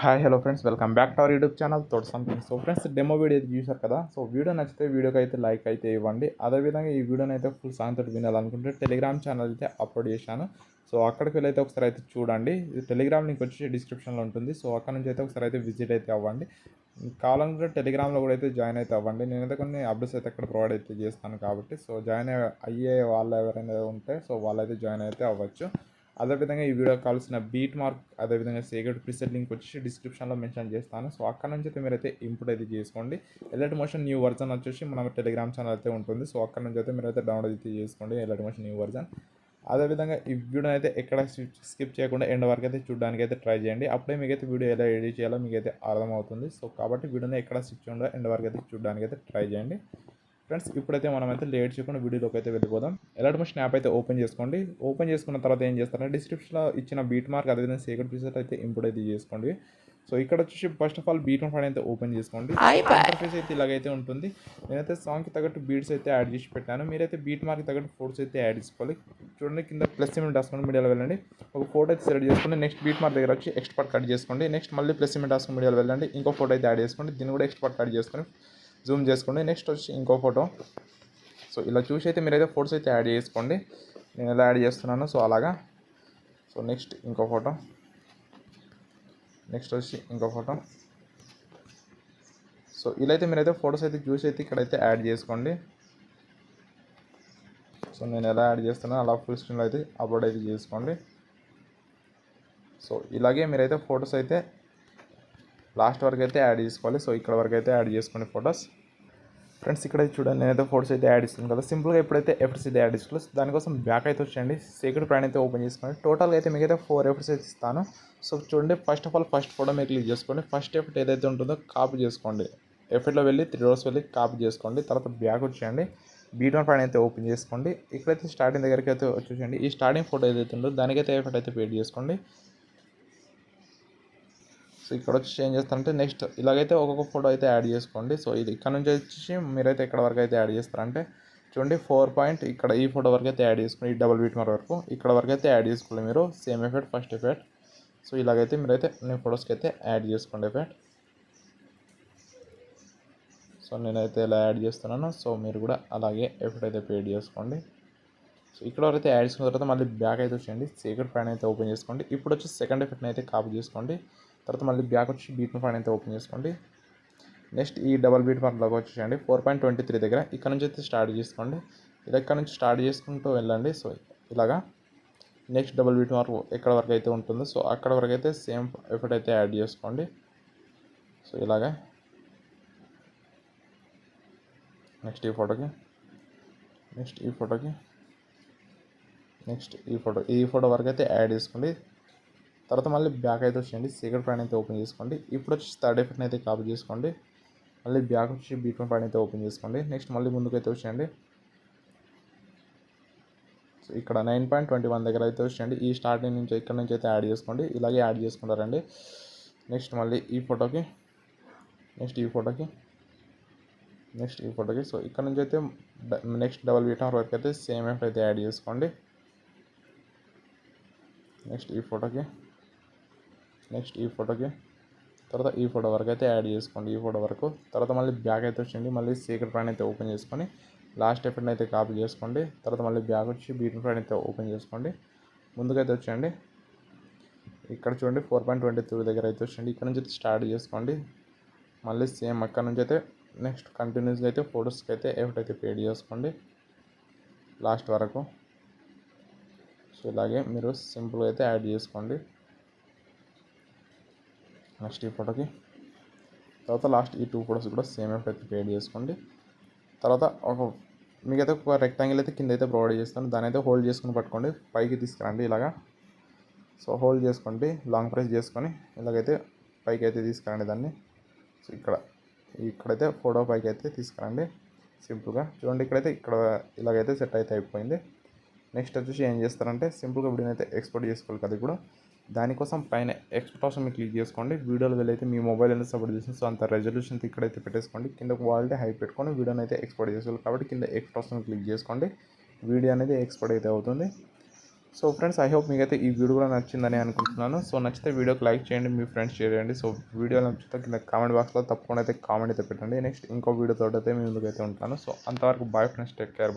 Hi hello friends, welcome back to our YouTube channel Thota something. So friends, demo video అయితే చూశారు కదా. So video నచ్చితే వీడియోకి అయితే లైక్ అయితే ఇవ్వండి. అదేవిధంగా ఈ వీడియోని అయితే ఫుల్ సాంగ్ తోటి వినాలనుకుంటే టెలిగ్రామ్ ఛానల్ అయితే అప్లోడ్ చేశాను. సో అక్కడికి వెళ్ళి అయితే ఒకసారి అయితే చూడండి. టెలిగ్రామ్ లింక్ వచ్చి డిస్క్రిప్షన్లో ఉంటుంది. సో అక్కడ నుంచి అయితే ఒకసారి అయితే విజిట్ అయితే అవ్వండి. కావాలనుకుంటే టెలిగ్రామ్లో కూడా అయితే జాయిన్ అయితే అవ్వండి. నేనైతే కొన్ని అప్డేట్స్ అయితే అక్కడ ప్రొవైడ్ అయితే చేస్తాను కాబట్టి సో జాయిన్ అయ్యే వాళ్ళు ఎవరైనా ఉంటే సో వాళ్ళైతే జాయిన్ అయితే అవ్వచ్చు. అదేవిధంగా ఈ వీడియోకి కావాల్సిన బీట్ మార్క్, అదేవిధంగా సేగడ్ ప్రిసెట్ లింక్ వచ్చి డిస్క్రిప్షన్లో మెన్షన్ చేస్తాను. సో అక్కడ నుంచి అయితే మీరైతే ఇంపోర్ట్ అయితే చేసుకోండి. ఎలర్ట్ మోషన్ న్యూ వర్జన్ వచ్చేసి మన టెలిగ్రామ్ ఛానల్ అయితే ఉంటుంది. సో అక్కడ నుంచి అయితే మీరైతే డౌన్లోడ్ అయితే చేసుకోండి ఎలర్ట్ మోషన్ న్యూ వర్జన్. అదేవిధంగా ఈ వీడియోని అయితే ఎక్కడ స్కిప్ చేయకుండా ఎండ్ వరకు అయితే చూడడానికి అయితే ట్రై చేయండి. అప్పుడే మీకైతే వీడియో ఎలా ఎడిట్ చేయాలో మీకైతే అర్థమవుతుంది. సో కాబట్టి వీడియోని ఎక్కడ స్కిప్ చేయకుండా ఎండ్ వరకు అయితే చూడడానికి అయితే ట్రై చేయండి. ఫ్రెండ్స్, ఇప్పుడైతే మనమైతే లేట్ చేయకుండా వీడియోలోకి అయితే వెళ్ళిపోదాం. ఎలర్ట్ మోషన్ యాప్ అయితే ఓపెన్ చేసుకోండి. ఓపెన్ చేసుకున్న తర్వాత ఏం చేస్తారంటే డిస్క్రిప్షన్లో ఇచ్చిన బీట్ మార్క్, అదేవిధంగా సేకడ్ ప్రిసెట్ అయితే ఇంపోర్ట్ అయితే చేసుకోండి. సో ఇక్కడ వచ్చేసి first of all beat mark అయితే ఓపెన్ చేసుకోండి. ఇంటర్ఫేస్ అయితే ఇలాగైతే ఉంటుంది. నేనైతే సాంగ్కి తగ్గట్టు బీట్స్ అయితే యాడ్ చేసి పెట్టాను. మీరైతే బీట్ మార్క్ తగ్గట్టు ఫోటోస్ అయితే యాడ్ చేసుకోవాలి. చూడండి, కింద ప్లస్ సిమెంట్ రాసుకోండి, మీడియాలో వెళ్ళండి. ఒక ఫోటో అయితే సెలెక్ట్ చేసుకోండి. నెక్స్ట్ బీట్ మార్క్ దగ్గర వచ్చి ఎక్స్పోర్ట్ కట్ చేసుకోండి. నెక్స్ట్ మళ్ళీ ప్లస్ సిమెంట్ రాసుకుని మీడియాలో వెళ్ళండి. ఇంకో ఫోటో అయితే యాడ్ చేసుకోండి. దీన్ని కూడా ఎక్స్పోర్ట్ కట్ చేసుకొని జూమ్ చేసుకోండి. నెక్స్ట్ వచ్చి ఇంకో ఫోటో. సో ఇలా చూసి అయితే మీరైతే ఫోటోస్ అయితే యాడ్ చేసుకోండి. నేను ఎలా యాడ్ చేస్తున్నాను సో అలాగా. సో నెక్స్ట్ ఇంకో ఫోటో, నెక్స్ట్ వచ్చి ఇంకో ఫోటో. సో ఇలా అయితే మీరైతే ఫోటోస్ అయితే చూసి అయితే ఇక్కడైతే యాడ్ చేసుకోండి. సో నేను ఎలా యాడ్ చేస్తున్నాను అలా ఫుల్ స్క్రీన్లో అయితే అప్లోడ్ అయితే చేసుకోండి. సో ఇలాగే మీరైతే ఫోటోస్ అయితే లాస్ట్ వరకు అయితే యాడ్ చేసుకోవాలి. సో ఇక్కడ వరకు అయితే యాడ్ చేసుకోండి ఫోటోస్. ఫ్రెండ్స్, ఇక్కడ చూడండి, నేనైతే ఫోటోస్ అయితే యాడ్ ఇస్తాను కదా. సింపుల్గా ఎప్పుడైతే ఎఫర్ట్స్ అయితే యాడ్ చేసుకోవాలి. దానికోసం బ్యాక్ అయితే వచ్చేయండి. సేక్రెడ్ ప్లాన్ అయితే ఓపెన్ చేసుకోండి. టోటల్గా అయితే మీకు అయితే 4 ఎఫర్ట్స్ అయితే ఇస్తాను. సో చూడండి, first of all first photo మీరు క్లిక్ చేసుకోండి. ఫస్ట్ ఎఫర్ట్ ఏదైతే ఉంటుందో కాపీ చేసుకోండి. ఎఫర్ట్లో వెళ్ళి 3 rows వెళ్ళి కాపీ చేసుకోండి. తర్వాత బ్యాక్ వచ్చేయండి. బీట్ వన్ ప్లాన్ అయితే ఓపెన్ చేసుకోండి. ఇక్కడైతే స్టార్టింగ్ దగ్గరికి అయితే వచ్చేయండి. ఈ స్టార్టింగ్ ఫోటో ఏదైతే ఉందో దానికైతే ఎఫర్ట్ అయితే పేడ్ చేసుకోండి. సో ఇక్కడ వచ్చి ఏం చేస్తారంటే నెక్స్ట్ ఇలాగైతే ఒక్కొక్క ఫోటో అయితే యాడ్ చేసుకోండి. సో ఇది ఇక్కడ నుంచి వచ్చి మీరైతే ఎక్కడ వరకు అయితే యాడ్ చేస్తారంటే చూడండి 4 పాయింట్ ఇక్కడ ఈ ఫోటో వరకు అయితే యాడ్ చేసుకోండి. ఈ డబుల్ బీట్ మార్క్ వరకు ఇక్కడ వరకు అయితే యాడ్ చేసుకోండి మీరు. Same effect, first effect. So ఇలాగైతే మీరైతే నేను ఫొటోస్కి అయితే యాడ్ చేసుకోండి ఎఫెక్ట్. సో నేనైతే ఇలా యాడ్ చేస్తున్నాను. సో మీరు కూడా అలాగే ఎఫెక్ట్ అయితే పేడ్ చేసుకోండి. సో ఇక్కడ వరకు అయితే యాడ్ చేసుకున్న తర్వాత మళ్ళీ బ్యాక్ అయితే వచ్చేయండి. సీక్రెట్ ప్లాన్ అయితే ఓపెన్ చేసుకోండి. ఇప్పుడు వచ్చి సెకండ్ ఎఫెక్ట్ని అయితే కాపీ చేసుకోండి. తర్వాత మళ్ళీ బ్యాక్ వచ్చి బీట్ ప్లాన్ అయితే ఓపెన్ చేసుకోండి. నెక్స్ట్ ఈ డబల్ బీట్ మార్క్లోకి వచ్చేయండి 4.23 దగ్గర. ఇక్కడ నుంచి అయితే స్టార్ట్ చేసుకోండి. ఇలా ఇక్కడ నుంచి స్టార్ట్ చేసుకుంటూ వెళ్ళండి. సో ఇలాగా నెక్స్ట్ డబల్ బీట్ మార్క్ ఎక్కడ వరకు అయితే ఉంటుందో సో అక్కడ వరకు అయితే సేమ్ ఎఫెక్ట్ అయితే యాడ్ చేసుకోండి. సో ఇలాగా నెక్స్ట్ ఈ ఫోటోకి, నెక్స్ట్ ఈ ఫోటోకి, నెక్స్ట్ ఈ ఫోటో వరకు అయితే యాడ్ చేసుకోండి. తర్వాత మళ్ళీ బ్యాక్ అయితే వచ్చేయండి. సీక్రెట్ ప్లాన్ అయితే ఓపెన్ చేసుకోండి. ఇప్పుడు వచ్చి థర్డ్ ఎఫెక్ట్ని అయితే కాపీ చేసుకోండి. మళ్ళీ బ్యాక్ వచ్చి బీట్ ప్లాన్ అయితే ఓపెన్ చేసుకోండి. నెక్స్ట్ మళ్ళీ ముందుకు అయితే వచ్చేయండి. సో ఇక్కడ 9.21 దగ్గర అయితే వచ్చేయండి. ఈ స్టార్టింగ్ నుంచి ఇక్కడ నుంచి అయితే యాడ్ చేసుకోండి. ఇలాగే యాడ్ చేసుకుంటారండి. నెక్స్ట్ మళ్ళీ ఈ ఫోటోకి, నెక్స్ట్ ఈ ఫోటోకి, నెక్స్ట్ ఈ ఫోటోకి. సో ఇక్కడ నుంచి అయితే నెక్స్ట్ డబల్ బీట్ మార్క్ వరకు అయితే సేమ్ ఎఫెక్ట్ అయితే యాడ్ చేసుకోండి. నెక్స్ట్ ఈ ఫోటోకి, నెక్స్ట్ ఈ ఫోటోకి, తర్వాత ఈ ఫోటో వరకు అయితే యాడ్ చేసుకోండి. ఈ ఫోటో వరకు. తర్వాత మళ్ళీ బ్యాక్ అయితే వచ్చేయండి. మళ్ళీ సీక్రెట్ ప్లాన్ అయితే ఓపెన్ చేసుకొని లాస్ట్ ఎఫెక్ట్ని అయితే కాపీ చేసుకోండి. తర్వాత మళ్ళీ బ్యాక్ వచ్చి బీట్ ప్లాన్ అయితే ఓపెన్ చేసుకోండి. ముందుకైతే వచ్చేయండి. ఇక్కడ చూడండి 4.23 దగ్గర అయితే వచ్చేయండి. ఇక్కడ నుంచి అయితే స్టార్ట్ చేసుకోండి. మళ్ళీ సేమ్ అక్కడ నుంచి అయితే నెక్స్ట్ కంటిన్యూస్గా అయితే ఫొటోస్కి అయితే ఎఫెక్ట్ అయితే పేడ్ చేసుకోండి లాస్ట్ వరకు. సో ఇలాగే మీరు సింపుల్గా అయితే యాడ్ చేసుకోండి. నెక్స్ట్ ఈ ఫోటోకి, తర్వాత లాస్ట్ ఈ 2 ఫొటోస్ కూడా సేమ్ ఎఫెక్ట్ అయితే పేడ్ చేసుకోండి. తర్వాత మీకైతే ఒక రెక్టాంగిల్ అయితే కింద అయితే ప్రొవైడ్ చేస్తాను. దాని అయితే హోల్డ్ చేసుకుని పట్టుకోండి, పైకి తీసుకురండి ఇలాగా. సో హోల్డ్ చేసుకోండి, లాంగ్ ప్రెస్ చేసుకొని ఇలాగైతే పైకి అయితే తీసుకురండి దాన్ని. సో ఇక్కడైతే ఫోటో పైకి అయితే తీసుకురండి సింపుల్గా. చూడండి ఇక్కడైతే ఇలాగైతే సెట్ అయితే అయిపోయింది. నెక్స్ట్ వచ్చేసి ఏం చేస్తారంటే సింపుల్గా వీడియోని అయితే ఎక్స్పోర్ట్ చేసుకోవాలి కదా. ఇప్పుడు దానికోసం పైన ఎక్స్పోర్ట్ ఆప్షన్ మీరు క్లిక్ చేసుకోండి. వీడియోలో వెళ్ళైతే మీ మొబైల్ అనేది సపోర్ట్ చేస్తుంది. సో అంత రెజల్యూషన్ ఇక్కడైతే పెట్టేసుకోండి. కింద క్వాలిటీ హై పెట్టుకొని వీడియోని అయితే ఎక్స్పోర్ట్ చేసుకోవాలి కాబట్టి కింద ఎక్స్పోర్ట్ ఆప్షన్ క్లిక్ చేసుకోండి. వీడియో అనేది ఎక్స్పోర్ట్ అయితే అవుతుంది. సో ఫ్రెండ్స్, ఐ హోప్ మీకైతే ఈ వీడియో కూడా నచ్చిందని అనుకుంటున్నాను. సో నచ్చితే వీడియోకి లైక్ చేయండి, మీ ఫ్రెండ్స్ షేర్ చేయండి. సో వీడియో నచ్చితే కింద కామెంట్ బాక్స్లో తప్పకుండా అయితే కామెంట్ అయితే పెట్టండి. నెక్స్ట్ ఇంకో వీడియోతో అయితే మీ ముందుకైతే ఉంటాను. సో అంతవరకు బాయ్ ఫ్రెండ్స్, టేక్ కేర్.